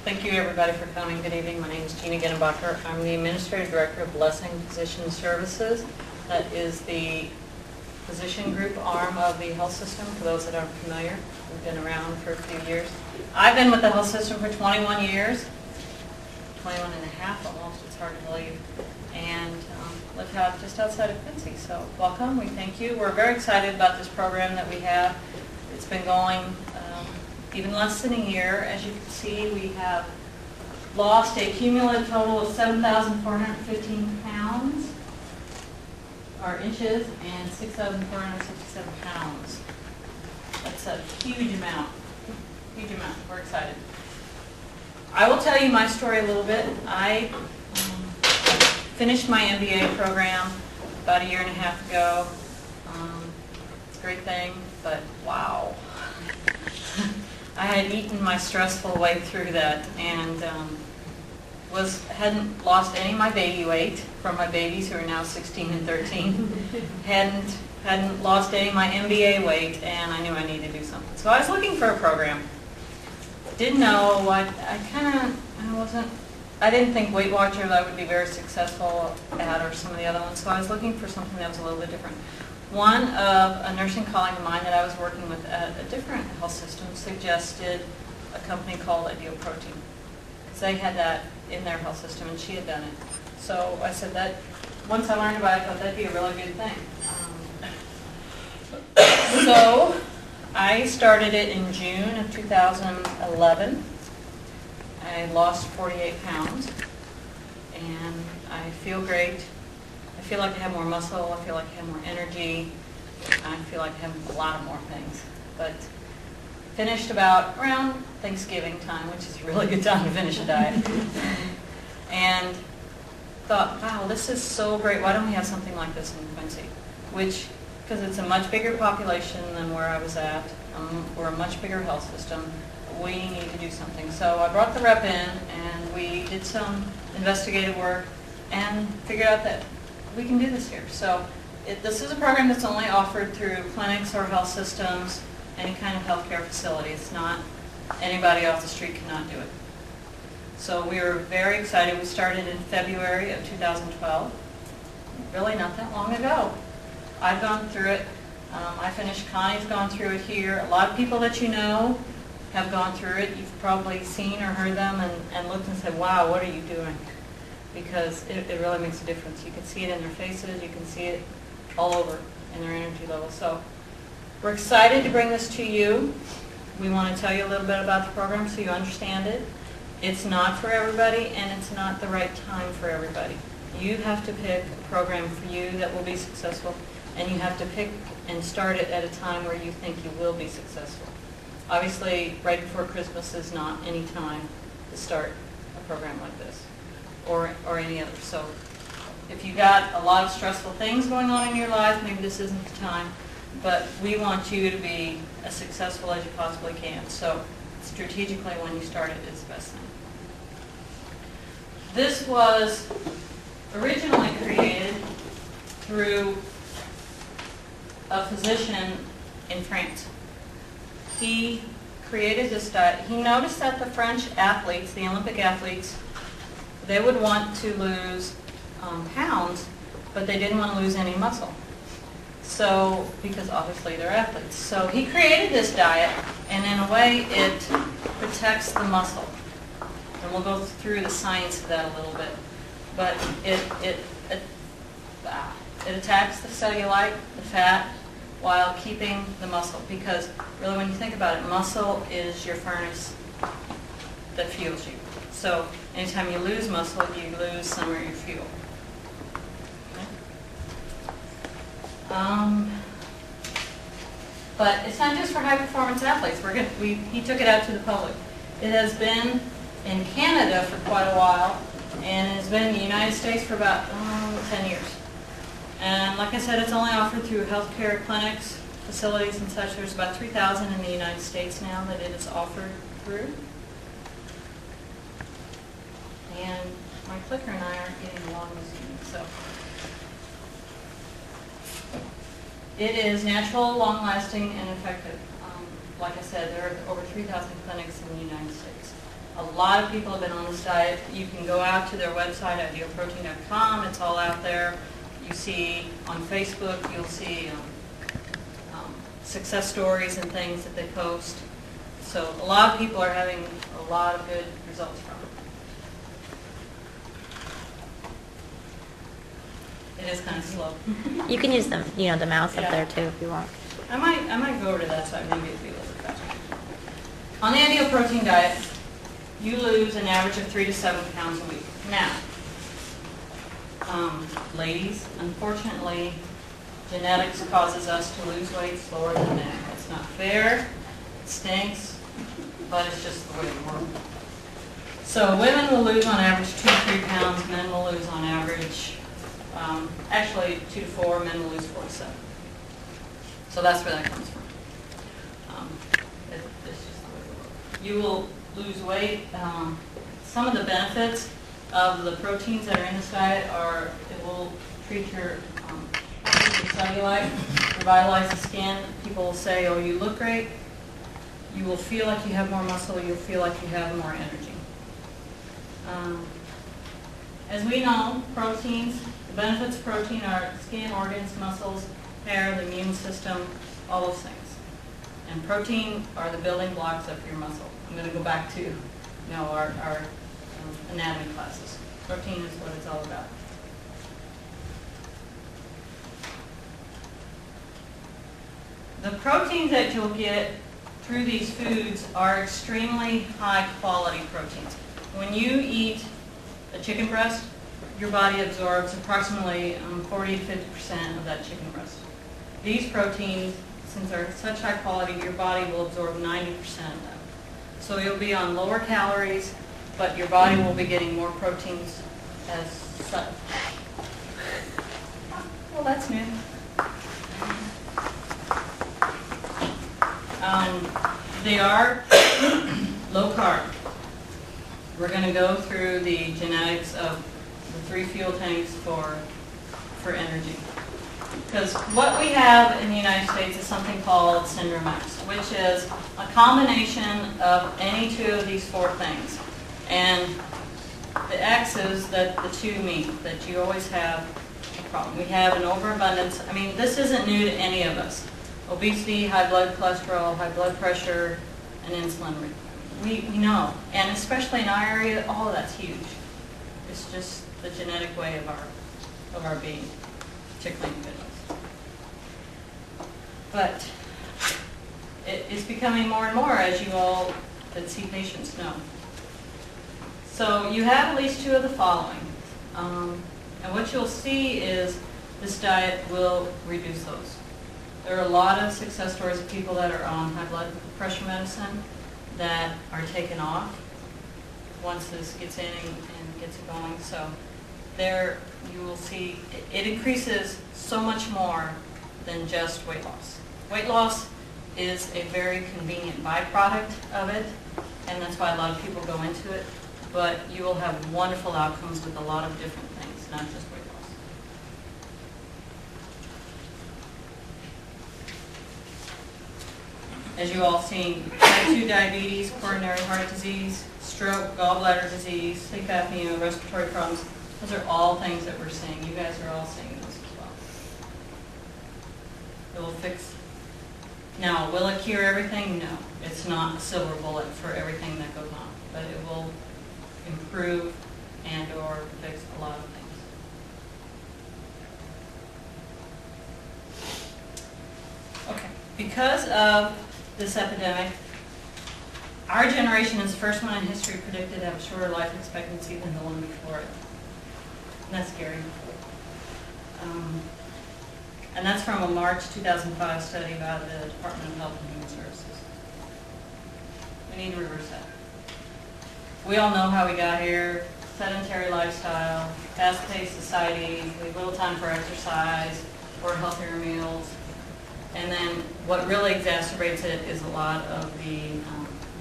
Thank you, everybody, for coming. Good evening. My name is Gina Ginnebacher. I'm the Administrative Director of Blessing Physician Services. That is the physician group arm of the health system, for those that aren't familiar. We've been around for a few years. I've been with the health system for 21 years, 21 and a half almost, it's hard to believe, and live out just outside of Quincy. So welcome, we thank you. We're very excited about this program that we have. It's been going even less than a year. As you can see, we have lost a cumulative total of 7,415 pounds, or inches, and 6,467 pounds. That's a huge amount. Huge amount. We're excited. I will tell you my story a little bit. I finished my MBA program about a year and a half ago. It's a great thing, but wow. I had eaten my stressful way through that, and hadn't lost any of my baby weight from my babies, who are now 16 and 13. hadn't lost any of my MBA weight, and I knew I needed to do something. So I was looking for a program. Didn't know what I didn't think Weight Watchers I would be very successful at, or some of the other ones. So I was looking for something that was a little bit different. One of a nursing colleague of mine that I was working with at a different health system suggested a company called Ideal Protein, because they had that in their health system and she had done it. So I said that once I learned about it, I thought that'd be a really good thing. So I started it in June of 2011. I lost 48 pounds, and I feel great. I feel like I have more muscle, I feel like I have more energy, I feel like I have a lot of more things. But finished about around Thanksgiving time, which is a really good time to finish a diet. And thought, wow, this is so great, why don't we have something like this in Quincy? Which, because it's a much bigger population than where I was at, we're a much bigger health system, we need to do something. So I brought the rep in, and we did some investigative work and figured out that we can do this here. So this is a program that's only offered through clinics or health systems, any kind of healthcare facility. It's not, anybody off the street cannot do it. So we were very excited. We started in February of 2012, really not that long ago. I've gone through it. I finished, Connie's gone through it here. A lot of people that you know have gone through it. You've probably seen or heard them and looked and said, wow, what are you doing? Because it really makes a difference. You can see it in their faces, you can see it all over in their energy level. So we're excited to bring this to you. We want to tell you a little bit about the program so you understand it. It's not for everybody, and it's not the right time for everybody. You have to pick a program for you that will be successful, and you have to pick and start it at a time where you think you will be successful. Obviously, right before Christmas is not any time to start a program like this, or any other. So if you got a lot of stressful things going on in your life, maybe this isn't the time, but we want you to be as successful as you possibly can. So strategically, when you start it, it's the best thing. This was originally created through a physician in France. He created this diet. He noticed that the French athletes, the Olympic athletes, they would want to lose pounds, but they didn't want to lose any muscle. So, because obviously they're athletes. So he created this diet, and in a way it protects the muscle. And we'll go through the science of that a little bit. But it attacks the cellulite, the fat, while keeping the muscle. Because really, when you think about it, muscle is your furnace that fuels you. So anytime you lose muscle, you lose some of your fuel. Okay. But it's not just for high-performance athletes. He took it out to the public. It has been in Canada for quite a while, and it has been in the United States for about 10 years. And like I said, it's only offered through healthcare clinics, facilities, and such. There's about 3,000 in the United States now that it is offered through. And my clicker and I aren't getting along this evening, so. It is natural, long-lasting, and effective. Like I said, there are over 3,000 clinics in the United States. A lot of people have been on this diet. You can go out to their website, idealprotein.com. It's all out there. You see on Facebook, you'll see success stories and things that they post. So a lot of people are having a lot of good results from it. It is kind of slow. You can use the, the mouse up Yeah. there too if you want. I might go over to that side, maybe it'll be a little bit faster. On the ideal protein diet, you lose an average of 3 to 7 pounds a week. Now, ladies, unfortunately, genetics causes us to lose weight slower than men. It's not fair, it stinks, but it's just the way of the world. So women will lose on average 2 to 3 pounds, men will lose on average, actually 2 to 4, men will lose 4 to 7. So that's where that comes from. It's just the way of the world. You will lose weight. Some of the benefits of the proteins that are in this diet are it will treat your cellulite, revitalize the skin. People will say, oh, you look great. You will feel like you have more muscle. You'll feel like you have more energy. As we know, proteins, the benefits of protein are skin, organs, muscles, hair, the immune system, all those things. And protein are the building blocks of your muscle. I'm going to go back to our anatomy classes. Protein is what it's all about. The proteins that you'll get through these foods are extremely high quality proteins. When you eat a chicken breast, your body absorbs approximately 40 to 50% of that chicken breast. These proteins, since they're such high quality, your body will absorb 90% of them. So you'll be on lower calories, but your body will be getting more proteins as such. Well, that's new. They are low carb. We're going to go through the genetics of the 3 fuel tanks for energy. Because what we have in the United States is something called Syndrome X, which is a combination of any 2 of these 4 things. And the X is that the 2 mean, that you always have a problem. We have an overabundance. I mean, this isn't new to any of us. Obesity, high blood cholesterol, high blood pressure, and insulin. We know. And especially in our area, all of that's huge. It's just the genetic way of our being, particularly in fitness. But it's becoming more and more, as you all that see patients know. So you have at least 2 of the following. And what you'll see is this diet will reduce those. There are a lot of success stories of people that are on high blood pressure medicine that are taken off once this gets in and gets it going. So there you will see it increases so much more than just weight loss. Weight loss is a very convenient byproduct of it, and that's why a lot of people go into it. But you will have wonderful outcomes with a lot of different things, not just weight loss. As you all seen, type 2 diabetes, coronary heart disease, stroke, gallbladder disease, sleep apnea, respiratory problems, those are all things that we're seeing. You guys are all seeing those as well. It will fix. Now, will it cure everything? No. It's not a silver bullet for everything that goes on, but it will improve and or fix a lot of things. Okay, because of this epidemic, our generation is the first one in history predicted to have a shorter life expectancy than the one before it. And that's scary. And that's from a March 2005 study by the Department of Health and Human Services. We need to reverse that. We all know how we got here. Sedentary lifestyle, fast-paced society, we have little time for exercise, or healthier meals. And then what really exacerbates it is a lot of the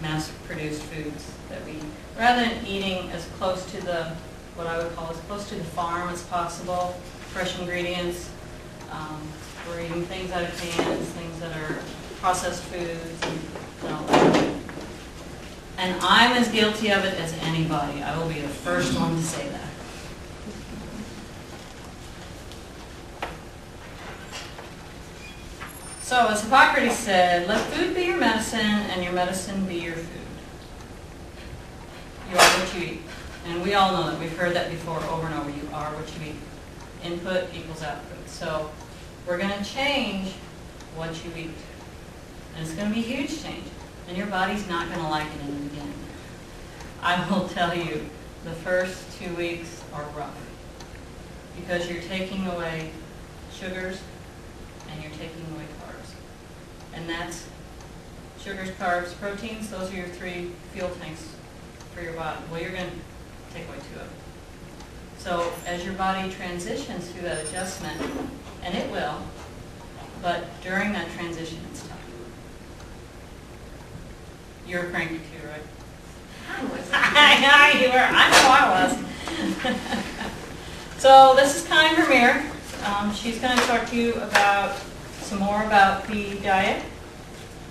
mass-produced foods that we eat. Rather than eating as close to the, what I would call as close to the farm as possible, fresh ingredients, we're eating things out of cans, things that are processed foods, and all that. And I'm as guilty of it as anybody. I will be the first one to say that. So, as Hippocrates said, let food be your medicine and your medicine be your food. You are what you eat. And we all know that. We've heard that before over and over. You are what you eat. Input equals output. So, we're going to change what you eat. And it's going to be a huge change. And your body's not going to like it in the beginning. I will tell you, the first 2 weeks are rough. Because you're taking away sugars and you're taking away carbs. And that's sugars, carbs, proteins. Those are your 3 fuel tanks for your body. Well, you're going to take away 2 of them. So as your body transitions through that adjustment, and it will, but during that transition, it's tough. You're cranky too, right? I was. I know you were. I know I was. So this is Connie Vermeer. She's going to talk to you about some more about the diet,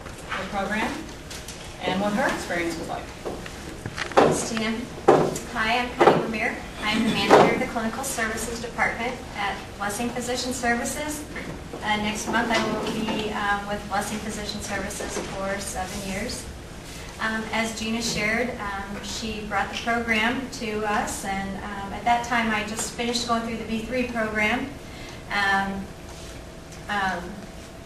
the program, and what her experience was like. Thanks, Tina. Hi, I'm Connie Vermeer. I'm the manager of the Clinical Services Department at Blessing Physician Services. Next month I will be with Blessing Physician Services for 7 years. As Gina shared, she brought the program to us, and at that time I just finished going through the B3 program,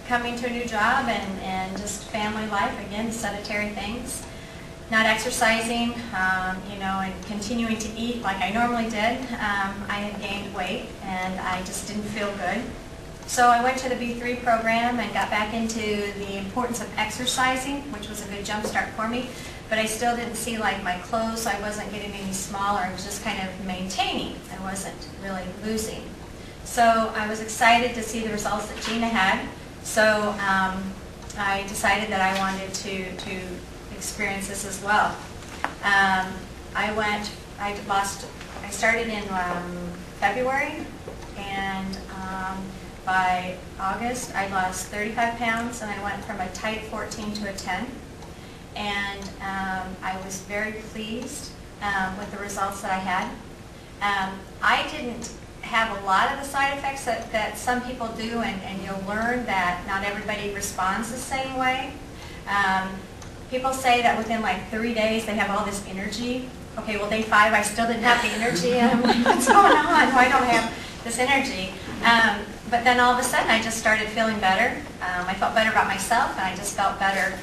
coming to a new job and just family life, again, sedentary things. Not exercising, and continuing to eat like I normally did. I had gained weight and I just didn't feel good. So I went to the B3 program and got back into the importance of exercising, which was a good jump start for me. But I still didn't see like my clothes, I wasn't getting any smaller. I was just kind of maintaining. I wasn't really losing. So I was excited to see the results that Gina had. So I decided that I wanted to experience this as well. I started in February, and by August I lost 35 pounds, and I went from a tight 14 to a 10. And I was very pleased with the results that I had. I didn't have a lot of the side effects that some people do, and you'll learn that not everybody responds the same way. People say that within like 3 days they have all this energy. Okay, well day 5 I still didn't have the energy, and I'm like, what's going on? Why don't I have this energy? But then all of a sudden I just started feeling better. I felt better about myself, and I just felt better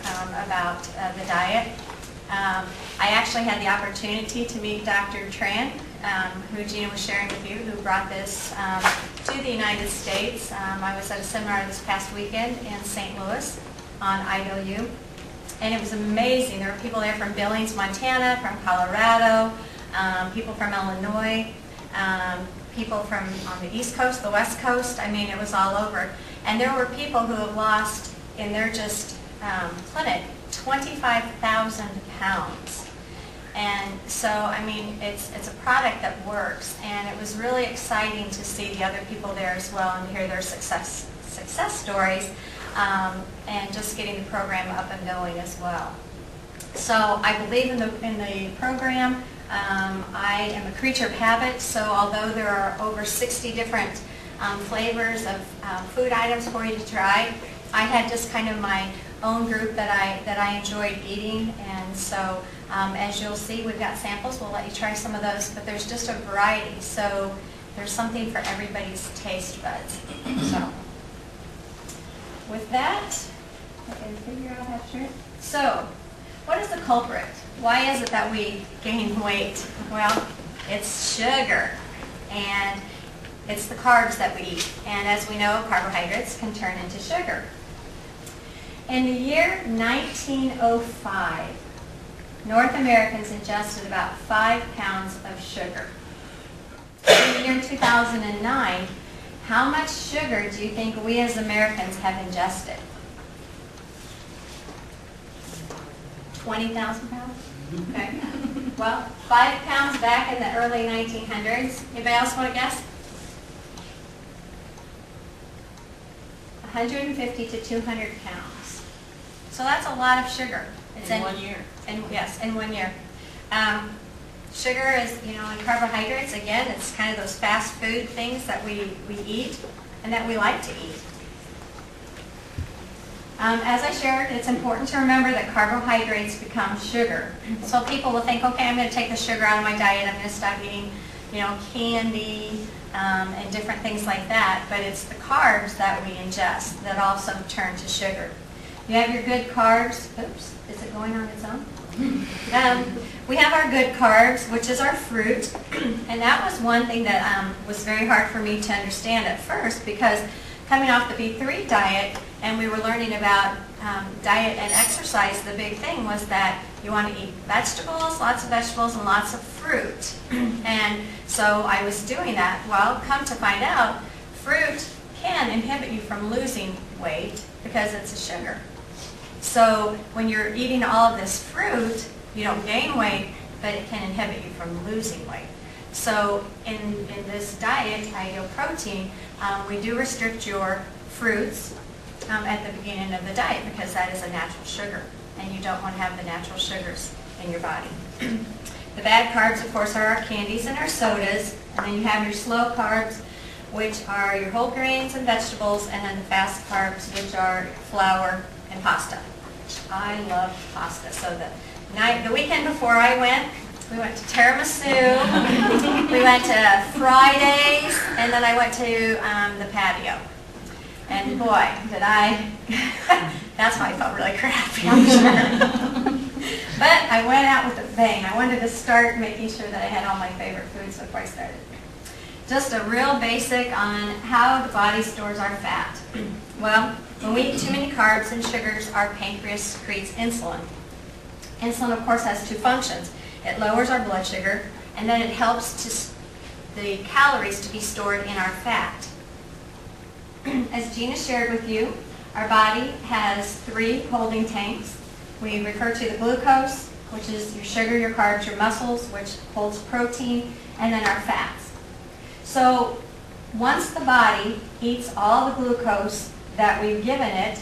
about the diet. I actually had the opportunity to meet Dr. Tran, who Gina was sharing with you, who brought this to the United States. I was at a seminar this past weekend in St. Louis on IW. And it was amazing. There were people there from Billings, Montana, from Colorado, people from Illinois, people from on the East Coast, the West Coast. I mean, it was all over. And there were people who have lost, in their just clinic, 25,000 pounds. And so, I mean, it's a product that works. And it was really exciting to see the other people there as well and hear their success stories. And just getting the program up and going as well. So I believe in the program. I am a creature of habit, so although there are over 60 different flavors of food items for you to try, I had just kind of my own group that I enjoyed eating, and so as you'll see, we've got samples. We'll let you try some of those, but there's just a variety, so there's something for everybody's taste buds. So. With that, I can figure out how to. So, what is the culprit? Why is it that we gain weight? Well, it's sugar, and it's the carbs that we eat. And as we know, carbohydrates can turn into sugar. In the year 1905, North Americans ingested about 5 pounds of sugar. In the year 2009, how much sugar do you think we as Americans have ingested? 20,000 pounds? Okay. Well, 5 pounds back in the early 1900s. Anybody else want to guess? 150 to 200 pounds. So So that's a lot of sugar. It's In 1 year. Yes, in 1 year. Sugar is, and carbohydrates, again, it's kind of those fast food things that we eat and that we like to eat. As I shared, it's important to remember that carbohydrates become sugar. So people will think, okay, I'm going to take the sugar out of my diet, I'm going to stop eating, candy and different things like that, but it's the carbs that we ingest that also turn to sugar. You have your good carbs. Oops, is it going on its own? We have our good carbs, which is our fruit, and that was one thing that was very hard for me to understand at first, because coming off the B3 diet and we were learning about diet and exercise, the big thing was that you want to eat vegetables, lots of vegetables, and lots of fruit. And so I was doing that. Well, come to find out, fruit can inhibit you from losing weight because it's a sugar. So when you're eating all of this fruit, you don't gain weight, but it can inhibit you from losing weight. So in this diet, Ideal Protein, we do restrict your fruits at the beginning of the diet because that is a natural sugar, and you don't want to have the natural sugars in your body. The bad carbs, of course, are our candies and our sodas, and then you have your slow carbs, which are your whole grains and vegetables, and then the fast carbs, which are flour and pasta. I love pasta. So the weekend before I went, we went to tiramisu, we went to Fridays, and then I went to the patio. And boy, did that's why I felt really crappy, I'm sure. But I went out with a bang. I wanted to start making sure that I had all my favorite foods before I started. Just a real basic on how the body stores our fat. Well, when we eat too many carbs and sugars, our pancreas secretes insulin. Insulin, of course, has two functions. It lowers our blood sugar, and then it helps the calories to be stored in our fat. As Gina shared with you, our body has 3 holding tanks. We refer to the glucose, which is your sugar, your carbs, your muscles, which holds protein, and then our fats. So once the body eats all the glucose that we've given it,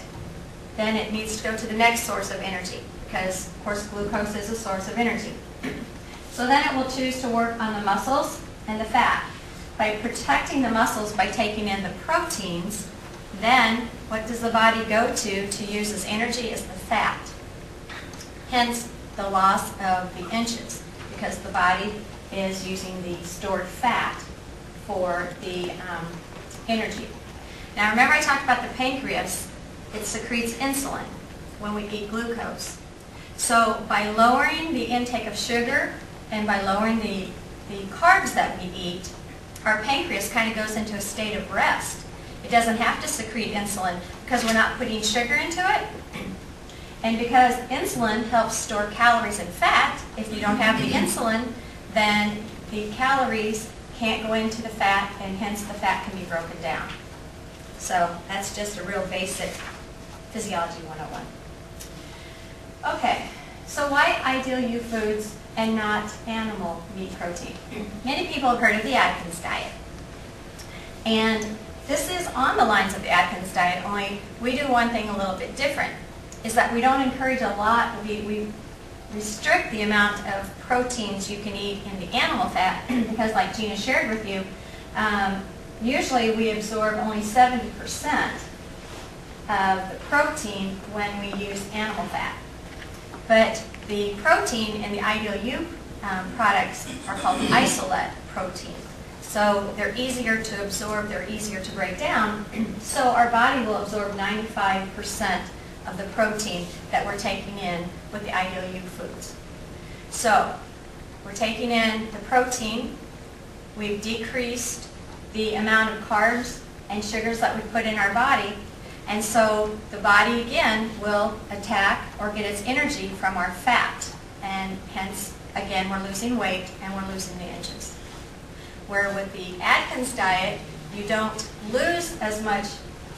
then it needs to go to the next source of energy, because, of course, glucose is a source of energy. So then it will choose to work on the muscles and the fat. By protecting the muscles by taking in the proteins, then what does the body go to use as energy is the fat. Hence the loss of the inches, because the body is using the stored fat for the energy. Now remember I talked about the pancreas. It secretes insulin when we eat glucose. So by lowering the intake of sugar and by lowering the carbs that we eat, our pancreas kind of goes into a state of rest. It doesn't have to secrete insulin because we're not putting sugar into it. And because insulin helps store calories and fat, if you don't have the insulin, then the calories can't go into the fat, and hence the fat can be broken down. So that's just a real basic Physiology 101. Okay, so why Ideal You Foods and not animal meat protein? Many people have heard of the Atkins diet. And this is on the lines of the Atkins diet, only we do one thing a little bit different, is that we don't encourage a lot, we restrict the amount of proteins you can eat in the animal fat, because like Gina shared with you, usually we absorb only 70% of the protein when we use animal fat. But the protein in the Ideal You products are called isolate protein. So they're easier to absorb, they're easier to break down, so our body will absorb 95% of the protein that we're taking in with the Ideal You foods. So we're taking in the protein, we've decreased the amount of carbs and sugars that we put in our body, and so the body again will attack or get its energy from our fat, and hence again we're losing weight and we're losing the inches. Where with the Atkins diet, you don't lose as much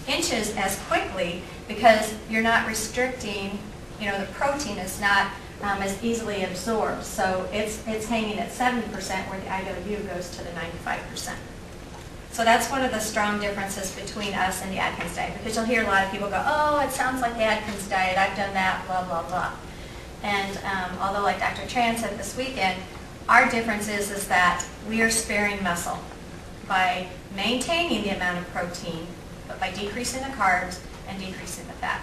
inches as quickly because you're not restricting, the protein is not as easily absorbed. So it's hanging at 70% where the Ideal You goes to the 95%. So that's one of the strong differences between us and the Atkins diet, because you'll hear a lot of people go, oh, it sounds like the Atkins diet, I've done that, blah, blah, blah. And although like Dr. Tran said this weekend, our difference is that we are sparing muscle by maintaining the amount of protein, but by decreasing the carbs and decreasing the fat.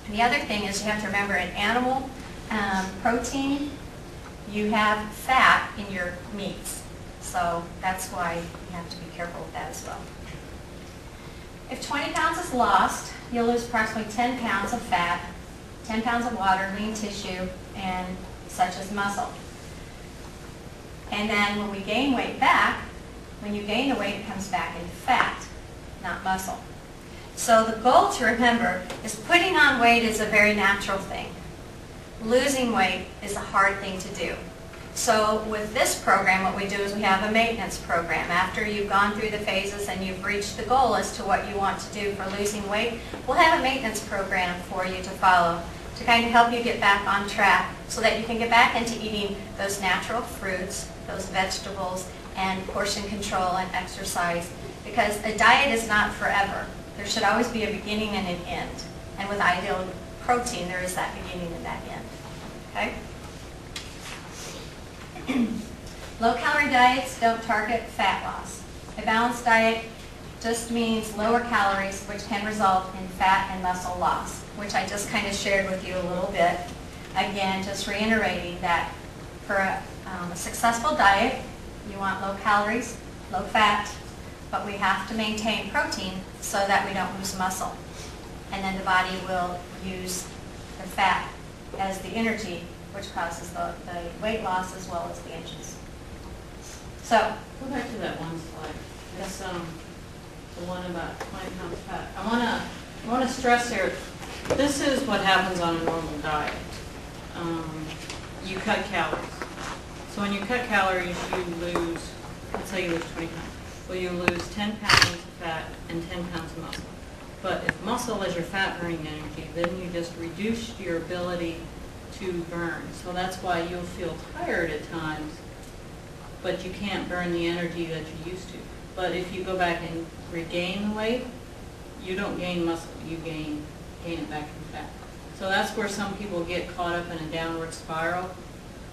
And the other thing is you have to remember in animal protein, you have fat in your meats. So that's why you have to be careful with that as well. If 20 pounds is lost, you'll lose approximately 10 pounds of fat, 10 pounds of water, lean tissue, and such as muscle. And then when we gain weight back, when you gain the weight, it comes back into fat, not muscle. So the goal to remember is putting on weight is a very natural thing. Losing weight is a hard thing to do. So with this program, what we do is we have a maintenance program. After you've gone through the phases and you've reached the goal as to what you want to do for losing weight, we'll have a maintenance program for you to follow to kind of help you get back on track so that you can get back into eating those natural fruits, those vegetables, and portion control and exercise. Because a diet is not forever. There should always be a beginning and an end. And with Ideal Protein, there is that beginning and that end. Okay? Low-calorie diets don't target fat loss. A balanced diet just means lower calories, which can result in fat and muscle loss, which I just kind of shared with you a little bit. Again, just reiterating that for a successful diet, you want low calories, low fat, but we have to maintain protein so that we don't lose muscle. And then the body will use the fat as the energy, which causes the weight loss as well as the inches. So, Go back to that one slide. That's the one about 20 pounds fat. I want to stress here, this is what happens on a normal diet. You cut calories. So when you cut calories, you lose, let's say you lose 20 pounds. Well, you lose 10 pounds of fat and 10 pounds of muscle. But if muscle is your fat burning energy, then you just reduce your ability to burn. So that's why you'll feel tired at times, but you can't burn the energy that you used to. But if you go back and regain the weight, you don't gain muscle, you gain it back in fat. So that's where some people get caught up in a downward spiral.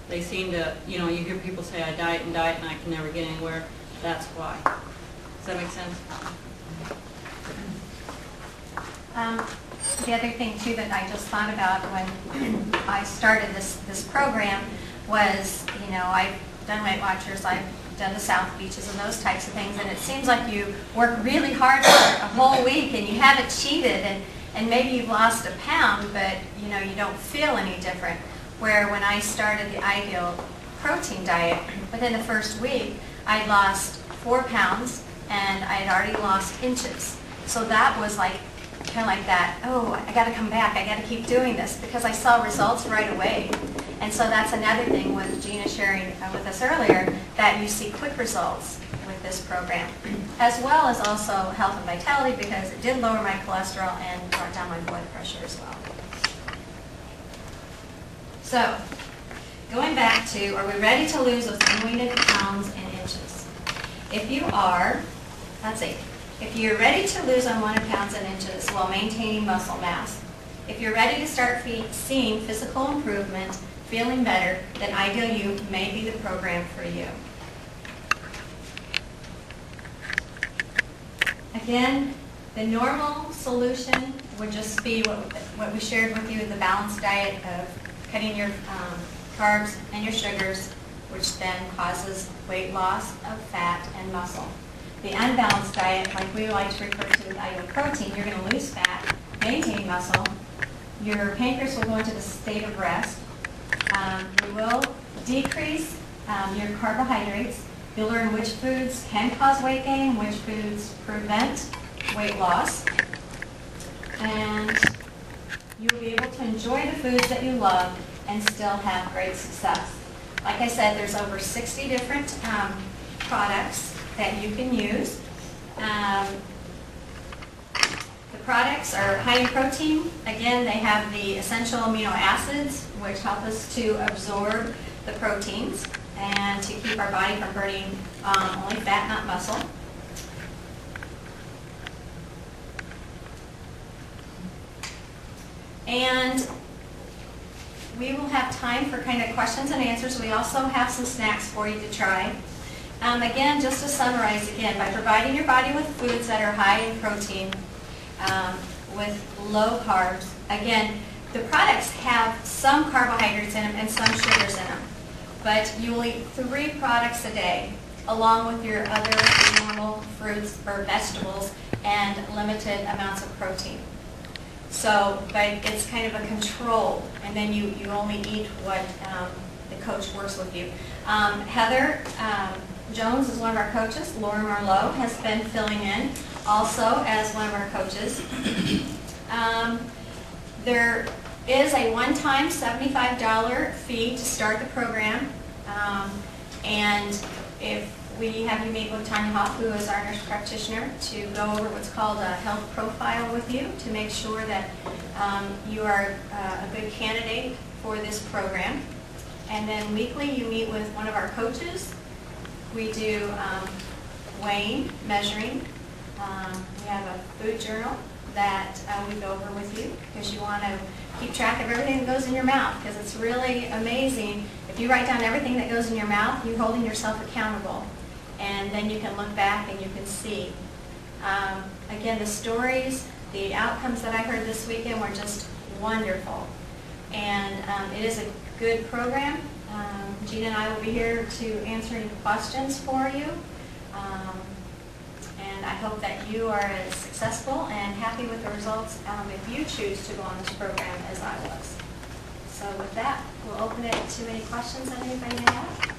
They seem to, you hear people say, I diet and I can never get anywhere. That's why. Does that make sense? the other thing too that I just thought about when I started this program was, I've done Weight Watchers, I've done the South Beaches and those types of things, and it seems like you work really hard for a whole week and you haven't cheated, and maybe you've lost a pound, but you don't feel any different. Where when I started the Ideal Protein diet, within the first week, I lost 4 pounds and I had already lost inches. So that was like kind of like that, oh, I got to come back, I got to keep doing this, because I saw results right away. And so that's another thing with Gina sharing with us earlier, that you see quick results with this program, as well as also health and vitality, because it did lower my cholesterol and brought down my blood pressure as well. So, going back to, are we ready to lose those unweighted pounds and inches? If you are, let's see, if you're ready to lose unwanted pounds and inches while maintaining muscle mass, if you're ready to start seeing physical improvement, feeling better, then Ideal You may be the program for you. Again, the normal solution would just be what we shared with you, the balanced diet of cutting your carbs and your sugars, which then causes weight loss of fat and muscle. The unbalanced diet, like we like to refer to with Ideal Protein, you're going to lose fat, maintain muscle, your pancreas will go into the state of rest, you will decrease your carbohydrates, you'll learn which foods can cause weight gain, which foods prevent weight loss, and you'll be able to enjoy the foods that you love and still have great success. Like I said, there's over 60 different products that you can use. The products are high in protein. Again, they have the essential amino acids, which help us to absorb the proteins and to keep our body from burning only fat, not muscle. And we will have time for kind of questions and answers. We also have some snacks for you to try. Again, just to summarize again, by providing your body with foods that are high in protein, with low carbs, again, the products have some carbohydrates in them and some sugars in them. But you will eat 3 products a day, along with your other normal fruits or vegetables and limited amounts of protein. So, but it's kind of a control, and then you only eat what the coach works with you. Heather Jones is one of our coaches. Laura Marlowe has been filling in also as one of our coaches. There is a one-time $75 fee to start the program, and if we have you meet with Tanya Hoff, who is our nurse practitioner, to go over what's called a health profile with you to make sure that you are a good candidate for this program. And then weekly you meet with one of our coaches. We do weighing, measuring. We have a food journal that we go over with you because you want to keep track of everything that goes in your mouth, because it's really amazing. If you write down everything that goes in your mouth, you're holding yourself accountable. And then you can look back and you can see. Again, the stories, the outcomes that I heard this weekend were just wonderful. And it is a good program. Gina and I will be here to answer any questions for you. And I hope that you are as successful and happy with the results if you choose to go on this program as I was. So with that, we'll open it to any questions that anybody may have.